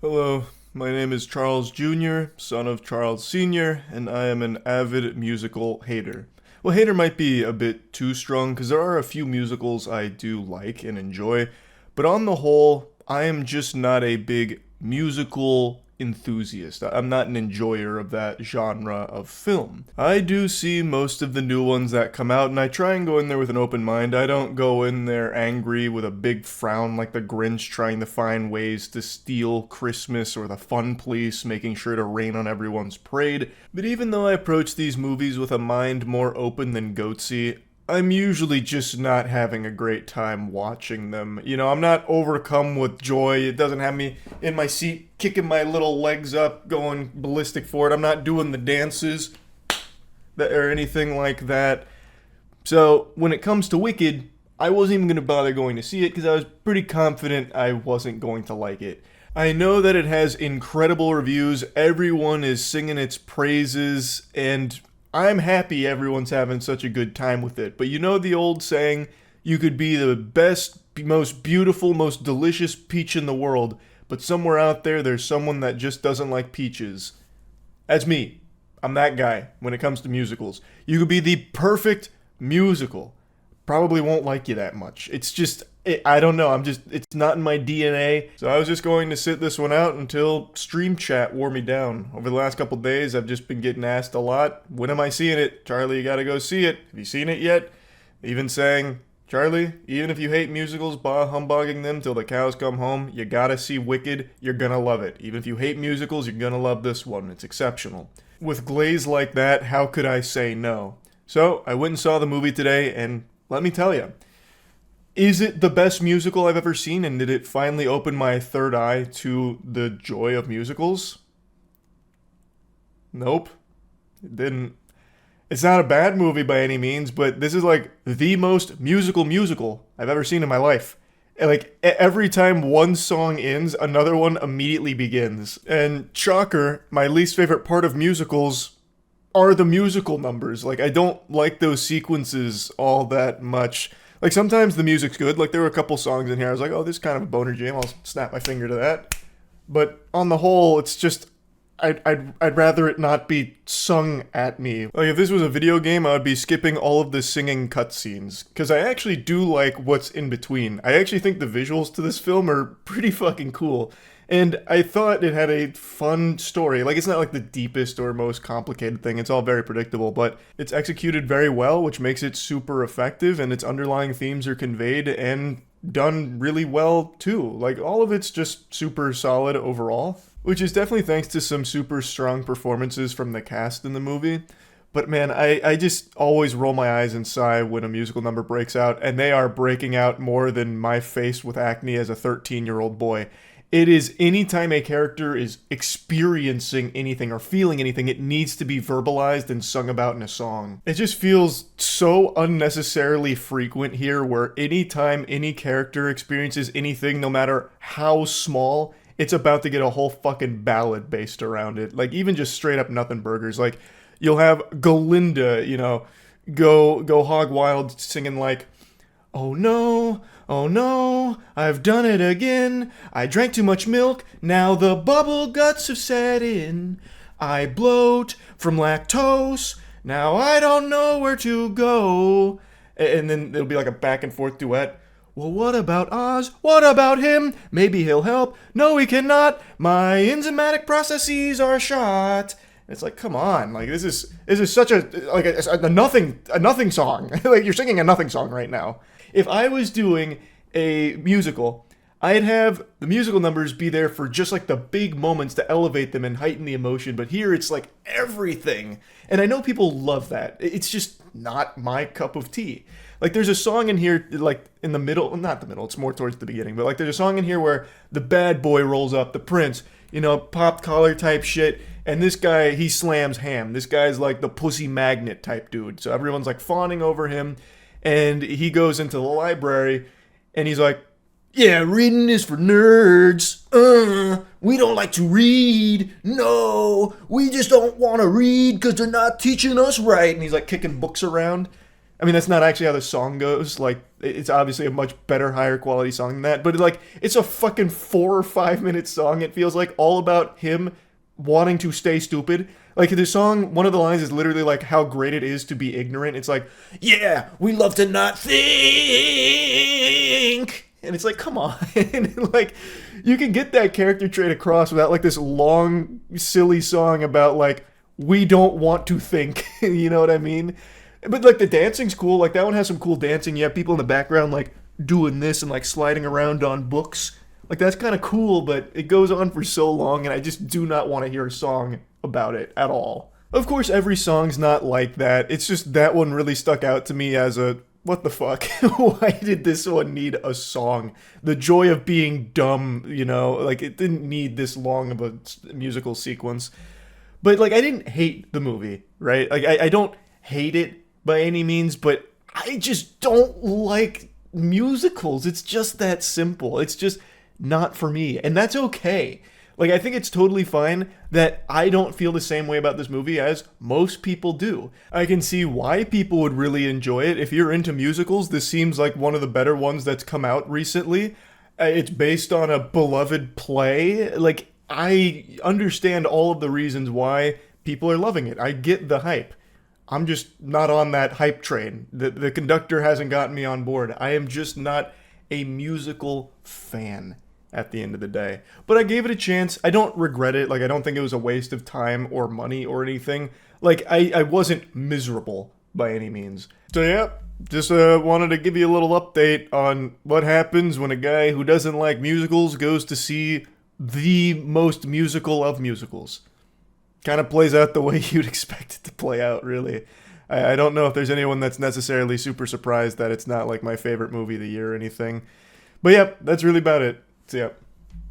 Hello, my name is Charles Jr., son of Charles Sr., and I am an avid musical hater. Well, hater might be a bit too strong because there are a few musicals I do like and enjoy, but on the whole, I am just not a big musical enthusiast. I'm not an enjoyer of that genre of film. I do see most of the new ones that come out, and I try and go in there with an open mind. I don't go in there angry with a big frown like the Grinch trying to find ways to steal Christmas, or the Fun Police making sure to rain on everyone's parade. But even though I approach these movies with a mind more open than goatsy, I'm usually just not having a great time watching them. I'm not overcome with joy. It doesn't have me in my seat kicking my little legs up, going ballistic for it. I'm not doing the dances or anything like that. So when it comes to Wicked, I wasn't even going to bother going to see it because I was pretty confident I wasn't going to like it. I know that it has incredible reviews. Everyone is singing its praises, and I'm happy everyone's having such a good time with it. But you know the old saying, you could be the best, most beautiful, most delicious peach in the world, but somewhere out there there's someone that just doesn't like peaches. That's me. I'm that guy when it comes to musicals. You could be the perfect musical. Probably won't like you that much. I don't know. It's not in my DNA. So I was just going to sit this one out until Stream Chat wore me down. Over the last couple days, I've just been getting asked a lot, when am I seeing it? Charlie, you gotta go see it. Have you seen it yet? Even saying, Charlie, even if you hate musicals, bah humbugging them till the cows come home, you gotta see Wicked. You're gonna love it. Even if you hate musicals, you're gonna love this one. It's exceptional. With glaze like that, how could I say no? So I went and saw the movie today, and let me tell you, is it the best musical I've ever seen, and did it finally open my third eye to the joy of musicals? Nope. It didn't. It's not a bad movie by any means, but this is like the most musical I've ever seen in my life. And like every time one song ends, another one immediately begins. And shocker, my least favorite part of musicals are the musical numbers. Like, I don't like those sequences all that much. Like, sometimes the music's good. Like, there were a couple songs in here I was like, oh, this is kind of a boner jam. I'll snap my finger to that. But on the whole, it's just, I'd rather it not be sung at me. Like, if this was a video game, I would be skipping all of the singing cutscenes. Because I actually do like what's in between. I actually think the visuals to this film are pretty fucking cool. And I thought it had a fun story. Like, it's not like the deepest or most complicated thing. It's all very predictable, but it's executed very well, which makes it super effective, and its underlying themes are conveyed and done really well, too. Like, all of it's just super solid overall, which is definitely thanks to some super strong performances from the cast in the movie. But man, I just always roll my eyes and sigh when a musical number breaks out, and they are breaking out more than my face with acne as a 13-year-old boy. It is anytime a character is experiencing anything or feeling anything, it needs to be verbalized and sung about in a song. It just feels so unnecessarily frequent here, where anytime any character experiences anything, no matter how small, it's about to get a whole fucking ballad based around it. Like, even just straight up nothing burgers. Like, you'll have Galinda, go hog wild singing like, oh no, I've done it again. I drank too much milk, now the bubble guts have set in. I bloat from lactose, now I don't know where to go. And then it'll be like a back and forth duet. Well, what about Oz? What about him? Maybe he'll help. No, he cannot. My enzymatic processes are shot. It's like, come on, like this is such a nothing song. Like, you're singing a nothing song right now. If I was doing a musical, I'd have the musical numbers be there for just like the big moments to elevate them and heighten the emotion, but here it's like everything. And I know people love that. It's just not my cup of tea. Like, there's a song in here, like, in the middle, well, not the middle, it's more towards the beginning, but like, there's a song in here where the bad boy rolls up, the prince, popped collar type shit, and this guy, he slams ham. This guy's like the pussy magnet type dude. So everyone's like fawning over him, and he goes into the library, and he's like, yeah, reading is for nerds. We don't like to read. No, we just don't want to read because they're not teaching us right. And he's like kicking books around. I mean, that's not actually how the song goes. Like, it's obviously a much better, higher quality song than that. But like, it's a fucking 4 or 5 minute song. It feels like all about him wanting to stay stupid. Like the song, one of the lines is literally like how great it is to be ignorant. It's like, yeah, we love to not think. And it's like, come on. Like, you can get that character trait across without like this long, silly song about like, we don't want to think. You know what I mean? But like the dancing's cool. Like that one has some cool dancing. You have people in the background like doing this and like sliding around on books. Like that's kind of cool, but it goes on for so long and I just do not want to hear a song about it at all. Of course, every song's not like that. It's just that one really stuck out to me as a what the fuck? Why did this one need a song? The joy of being dumb, you know, like it didn't need this long of a musical sequence. But like I didn't hate the movie, right? Like I don't hate it by any means, but I just don't like musicals. It's just that simple. It's just not for me. And that's okay. Like, I think it's totally fine that I don't feel the same way about this movie as most people do. I can see why people would really enjoy it. If you're into musicals, this seems like one of the better ones that's come out recently. It's based on a beloved play. Like, I understand all of the reasons why people are loving it. I get the hype. I'm just not on that hype train. The conductor hasn't gotten me on board. I am just not a musical fan at the end of the day. But I gave it a chance. I don't regret it. Like, I don't think it was a waste of time or money or anything. Like, I wasn't miserable by any means. So, yeah, just wanted to give you a little update on what happens when a guy who doesn't like musicals goes to see the most musical of musicals. Kind of plays out the way you'd expect it to play out, really. I don't know if there's anyone that's necessarily super surprised that it's not like my favorite movie of the year or anything. But yeah, that's really about it. So yeah.